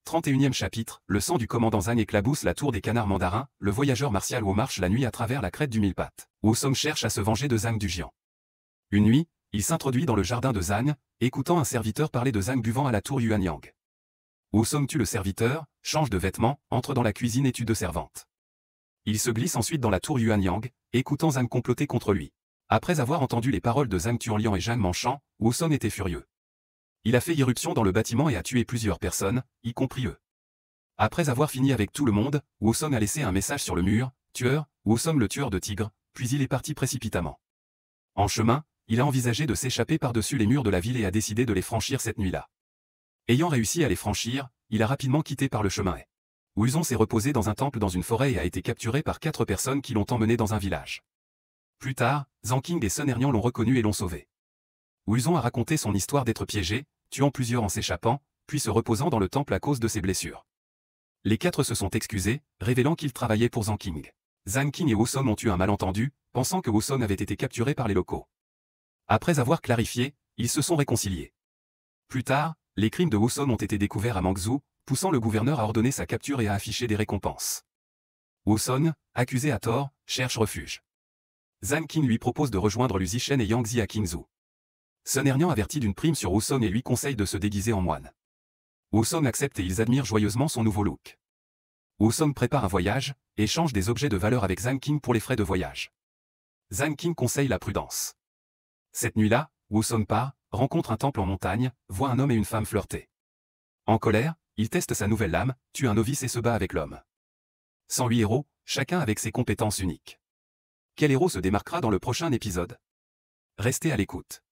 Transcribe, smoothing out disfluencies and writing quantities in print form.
31e chapitre, le sang du commandant Zhang éclabousse la tour des canards mandarins, le voyageur martial Wu marche la nuit à travers la crête du mille pattes. Wu Song cherche à se venger de Zhang du géant. Une nuit, il s'introduit dans le jardin de Zhang, écoutant un serviteur parler de Zhang buvant à la tour Yuanyang. Wu Song tue le serviteur, change de vêtements, entre dans la cuisine et tue deux servantes. Il se glisse ensuite dans la tour Yuanyang, écoutant Zhang comploter contre lui. Après avoir entendu les paroles de Zhang Tuanlian et Zhang Manchang, Wu Song était furieux. Il a fait irruption dans le bâtiment et a tué plusieurs personnes, y compris eux. Après avoir fini avec tout le monde, Wu Song a laissé un message sur le mur, « Tueur, Wu Song le tueur de tigres », puis il est parti précipitamment. En chemin, il a envisagé de s'échapper par-dessus les murs de la ville et a décidé de les franchir cette nuit-là. Ayant réussi à les franchir, il a rapidement quitté par le chemin. Wu Song s'est reposé dans un temple dans une forêt et a été capturé par 4 personnes qui l'ont emmené dans un village. Plus tard, Zhang Qing et Sun Ernian l'ont reconnu et l'ont sauvé. Wu Song a raconté son histoire d'être piégé, tuant plusieurs en s'échappant, puis se reposant dans le temple à cause de ses blessures. Les 4 se sont excusés, révélant qu'ils travaillaient pour Zhang Qing. Zhang Qing et Wu Song ont eu un malentendu, pensant que Wu Song avait été capturé par les locaux. Après avoir clarifié, ils se sont réconciliés. Plus tard, les crimes de Wu Song ont été découverts à Mangzhou, poussant le gouverneur à ordonner sa capture et à afficher des récompenses. Wu Song, accusé à tort, cherche refuge. Zhang Qing lui propose de rejoindre Lu Zishen et Yang Zi à Qingzhou. Sun Ernian avertit d'une prime sur Wu Song et lui conseille de se déguiser en moine. Wu Song accepte et ils admirent joyeusement son nouveau look. Wu Song prépare un voyage, et échange des objets de valeur avec Zhang Qing pour les frais de voyage. Zhang Qing conseille la prudence. Cette nuit-là, Wu Song part, rencontre un temple en montagne, voit un homme et une femme flirter. En colère, il teste sa nouvelle lame, tue un novice et se bat avec l'homme. 108 héros, chacun avec ses compétences uniques. Quel héros se démarquera dans le prochain épisode? Restez à l'écoute.